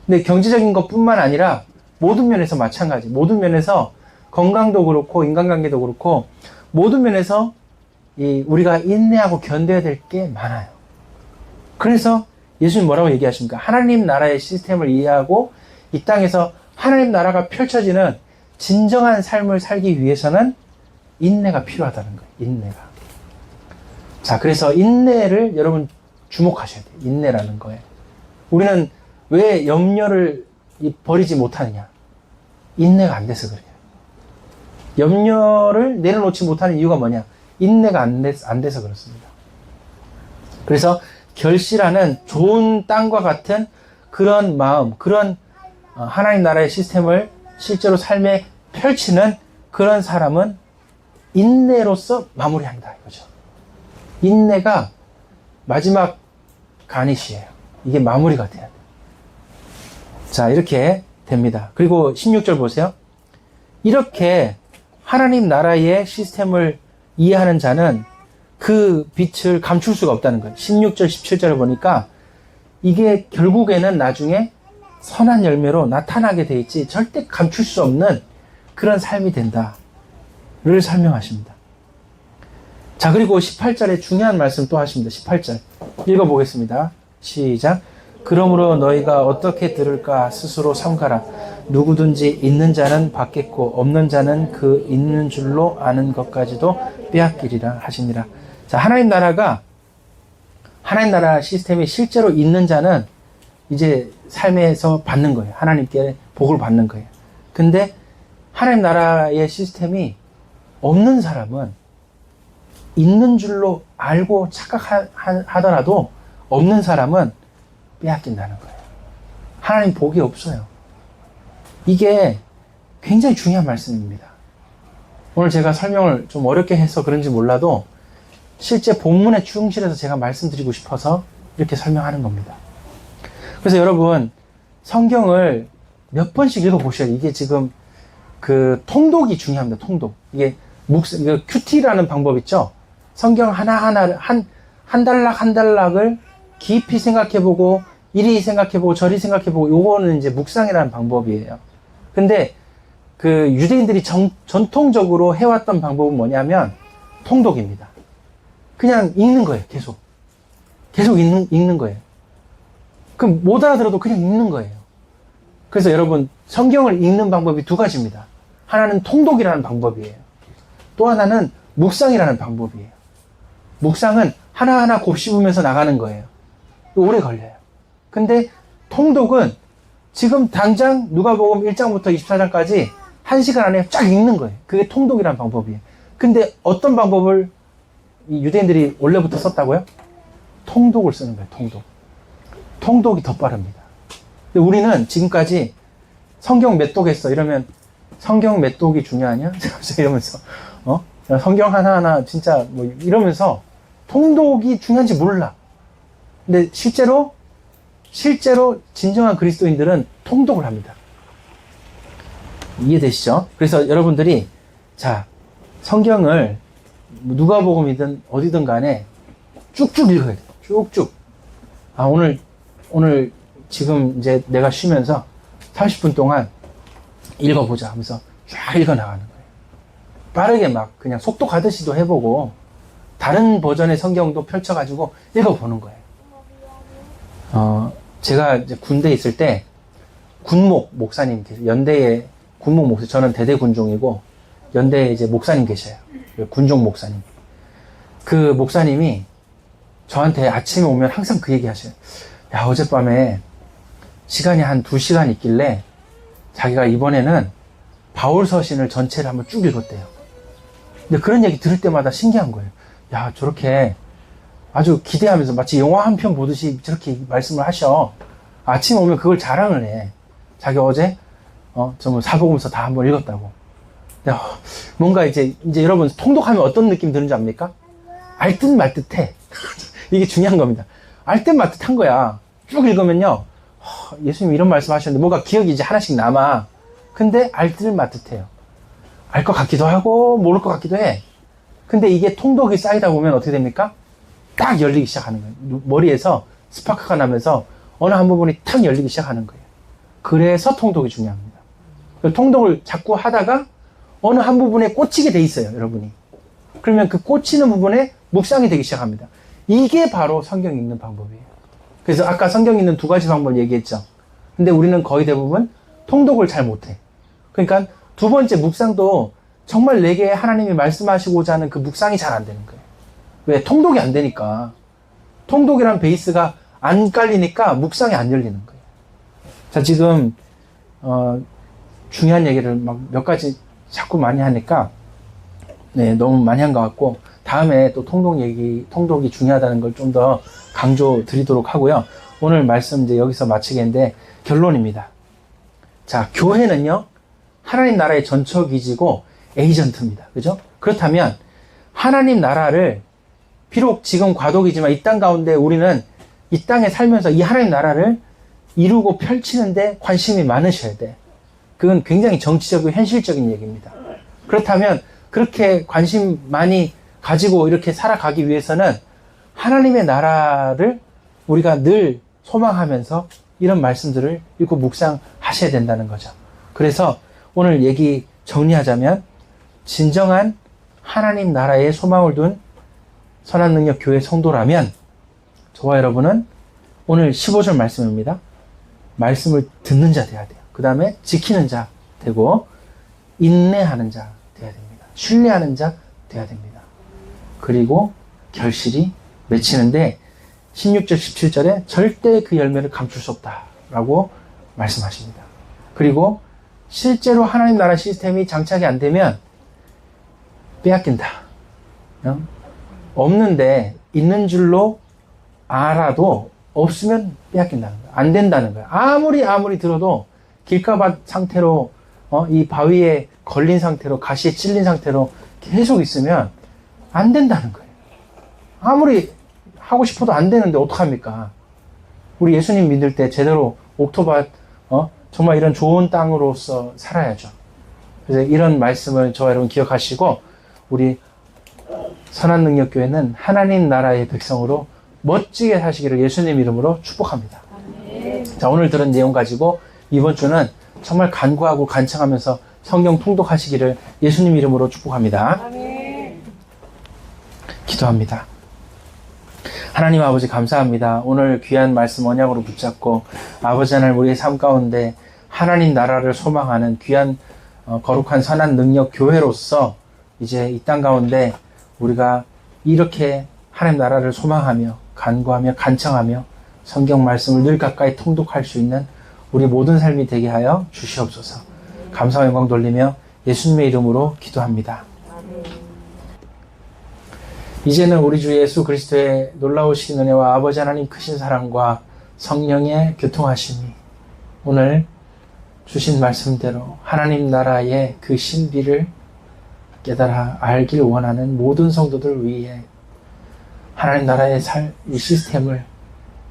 [SPEAKER 1] 근데 경제적인 것뿐만 아니라 모든 면에서 마찬가지. 모든 면에서 건강도 그렇고 인간관계도 그렇고 모든 면에서 우리가 인내하고 견뎌야 될 게 많아요. 그래서 예수님 뭐라고 얘기하십니까? 하나님 나라의 시스템을 이해하고 이 땅에서 하나님 나라가 펼쳐지는 진정한 삶을 살기 위해서는 인내가 필요하다는 거예요. 인내가. 자, 그래서 인내를 여러분 주목하셔야 돼요. 인내라는 거예요. 우리는 왜 염려를 버리지 못하느냐? 인내가 안 돼서 그래요. 염려를 내려놓지 못하는 이유가 뭐냐? 인내가 안 돼서 그렇습니다. 그래서 결실하는 좋은 땅과 같은 그런 마음, 그런 하나님 나라의 시스템을 실제로 삶에 펼치는 그런 사람은 인내로서 마무리한다 이거죠. 인내가 마지막 가니시예요. 이게 마무리가 돼야 돼요. 자, 이렇게 됩니다. 그리고 16절 보세요. 이렇게 하나님 나라의 시스템을 이해하는 자는 그 빛을 감출 수가 없다는 거예요. 16절, 17절을 보니까 이게 결국에는 나중에 선한 열매로 나타나게 돼 있지 절대 감출 수 없는 그런 삶이 된다를 설명하십니다. 자, 그리고 18절에 중요한 말씀 또 하십니다. 18절 읽어보겠습니다. 시작. 그러므로 너희가 어떻게 들을까 스스로 삼가라. 누구든지 있는 자는 받겠고 없는 자는 그 있는 줄로 아는 것까지도 빼앗기리라 하시니라. 자, 하나님 나라 시스템이 실제로 있는 자는 이제 삶에서 받는 거예요. 하나님께 복을 받는 거예요. 근데 하나님 나라의 시스템이 없는 사람은 있는 줄로 알고 착각하더라도 없는 사람은 빼앗긴다는 거예요. 하나님 복이 없어요. 이게 굉장히 중요한 말씀입니다. 오늘 제가 설명을 좀 어렵게 해서 그런지 몰라도 실제 본문에 충실해서 제가 말씀드리고 싶어서 이렇게 설명하는 겁니다. 그래서 여러분 성경을 몇 번씩 읽어보셔야 돼요. 이게 지금 그 통독이 중요합니다. 통독. 이게 큐티라는 방법 있죠? 성경 하나하나를 한 단락 한 단락을 깊이 생각해보고 이리 생각해보고 저리 생각해보고 요거는 이제 묵상이라는 방법이에요. 근데 그 유대인들이 전통적으로 해왔던 방법은 뭐냐면 통독입니다. 그냥 읽는 거예요. 계속 읽는 거예요. 그럼 못 알아들어도 그냥 읽는 거예요. 그래서 여러분 성경을 읽는 방법이 두 가지입니다. 하나는 통독이라는 방법이에요. 또 하나는 묵상이라는 방법이에요. 묵상은 하나하나 곱씹으면서 나가는 거예요. 오래 걸려요. 근데 통독은 지금 당장 누가복음 1장부터 24장까지 1시간 안에 쫙 읽는 거예요. 그게 통독이라는 방법이에요. 근데 어떤 방법을 이 유대인들이 원래부터 썼다고요? 통독을 쓰는 거예요. 통독이 더 빠릅니다. 근데 우리는 지금까지 성경 몇 독 했어? 이러면 성경 몇 독이 중요하냐? 이러면서 성경 하나하나 진짜 뭐 이러면서 통독이 중요한지 몰라. 근데 실제로 진정한 그리스도인들은 통독을 합니다. 이해되시죠? 그래서 여러분들이 자 성경을 누가복음이든 어디든 간에 쭉쭉 읽어야 돼요. 쭉쭉. 아 오늘 지금 이제 내가 쉬면서 30분 동안 읽어보자 하면서 쫙 읽어나가는 거예요. 빠르게 막 그냥 속도 가듯이도 해보고 다른 버전의 성경도 펼쳐가지고 읽어보는 거예요. 제가 이제 군대에 있을 때 군목 목사님 계세요. 연대에 군목 목사, 저는 대대 군종이고 연대에 이제 목사님 계셔요. 군종 목사님. 그 목사님이 저한테 아침에 오면 항상 그 얘기 하셔요. 야, 어젯밤에 시간이 한 2시간 있길래 자기가 이번에는 바울 서신을 전체를 한번 쭉 읽었대요. 근데 그런 얘기 들을 때마다 신기한 거예요. 야, 저렇게 아주 기대하면서 마치 영화 한 편 보듯이 저렇게 말씀을 하셔. 아침에 오면 그걸 자랑을 해. 자기 어제 정말 사복음서 다 한번 읽었다고. 야, 뭔가 이제 여러분 통독하면 어떤 느낌 드는지 압니까? 알듯 말듯해. 이게 중요한 겁니다. 알듯 말듯한 거야. 쭉 읽으면요. 예수님 이런 말씀 하셨는데 뭔가 기억이 이제 하나씩 남아. 근데 알듯 말듯해요. 알 것 같기도 하고 모를 것 같기도 해. 근데 이게 통독이 쌓이다 보면 어떻게 됩니까? 딱 열리기 시작하는 거예요. 머리에서 스파크가 나면서 어느 한 부분이 탁 열리기 시작하는 거예요. 그래서 통독이 중요합니다. 통독을 자꾸 하다가 어느 한 부분에 꽂히게 돼 있어요, 여러분이. 그러면 그 꽂히는 부분에 묵상이 되기 시작합니다. 이게 바로 성경 읽는 방법이에요. 그래서 아까 성경 읽는 두 가지 방법 얘기했죠. 근데 우리는 거의 대부분 통독을 잘 못해. 그러니까 두 번째 묵상도 정말 내게 하나님이 말씀하시고자 하는 그 묵상이 잘 안 되는 거예요. 왜? 통독이 안 되니까. 통독이란 베이스가 안 깔리니까 묵상이 안 열리는 거예요. 자, 지금 중요한 얘기를 막 몇 가지 자꾸 많이 하니까 네, 너무 많이 한 것 같고 다음에 또 통독이 중요하다는 걸 좀 더 강조 드리도록 하고요. 오늘 말씀 이제 여기서 마치겠는데 결론입니다. 자, 교회는요, 하나님 나라의 전처기지고 에이전트입니다. 그죠? 그렇다면 하나님 나라를 비록 지금 과도기지만 이 땅 가운데 우리는 이 땅에 살면서 이 하나님 나라를 이루고 펼치는데 관심이 많으셔야 돼. 그건 굉장히 정치적이고 현실적인 얘기입니다. 그렇다면 그렇게 관심 많이 가지고 이렇게 살아가기 위해서는 하나님의 나라를 우리가 늘 소망하면서 이런 말씀들을 읽고 묵상하셔야 된다는 거죠. 그래서 오늘 얘기 정리하자면 진정한 하나님 나라에 소망을 둔 선한능력교회 성도라면 저와 여러분은 오늘 15절 말씀입니다. 말씀을 듣는 자 돼야 돼요. 그 다음에 지키는 자 되고 인내하는 자 돼야 됩니다. 신뢰하는 자 돼야 됩니다. 그리고 결실이 맺히는데 16절 17절에 절대 그 열매를 감출 수 없다라고 말씀하십니다. 그리고 실제로 하나님 나라 시스템이 장착이 안 되면 빼앗긴다. 없는데 있는 줄로 알아도 없으면 빼앗긴다는 거예요. 안 된다는 거예요. 아무리 들어도 길가밭 상태로 이 바위에 걸린 상태로 가시에 찔린 상태로 계속 있으면 안 된다는 거예요. 아무리 하고 싶어도 안 되는데 어떡합니까? 우리 예수님 믿을 때 제대로 옥토밭 정말 이런 좋은 땅으로서 살아야죠. 그래서 이런 말씀을 저와 여러분 기억하시고 우리 선한능력교회는 하나님 나라의 백성으로 멋지게 사시기를 예수님 이름으로 축복합니다. 자, 오늘 들은 내용 가지고 이번 주는 정말 간구하고 간청하면서 성경 통독하시기를 예수님 이름으로 축복합니다. 기도합니다. 하나님 아버지 감사합니다. 오늘 귀한 말씀 언약으로 붙잡고 아버지 하나님 우리의 삶 가운데 하나님 나라를 소망하는 귀한 거룩한 선한 능력 교회로서 이제 이 땅 가운데 우리가 이렇게 하나님 나라를 소망하며 간구하며 간청하며 성경 말씀을 늘 가까이 통독할 수 있는 우리 모든 삶이 되게 하여 주시옵소서. 감사와 영광 돌리며 예수님의 이름으로 기도합니다. 이제는 우리 주 예수 그리스도의 놀라우신 은혜와 아버지 하나님 크신 사랑과 성령의 교통하심이 오늘 주신 말씀대로 하나님 나라의 그 신비를 깨달아 알길 원하는 모든 성도들 위해 하나님 나라의 이 시스템을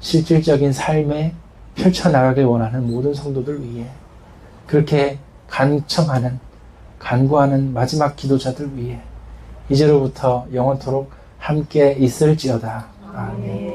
[SPEAKER 1] 실질적인 삶에 펼쳐나가길 원하는 모든 성도들 위해 그렇게 간청하는 간구하는 마지막 기도자들 위해 이제로부터 영원토록 함께 있을지어다. 아멘.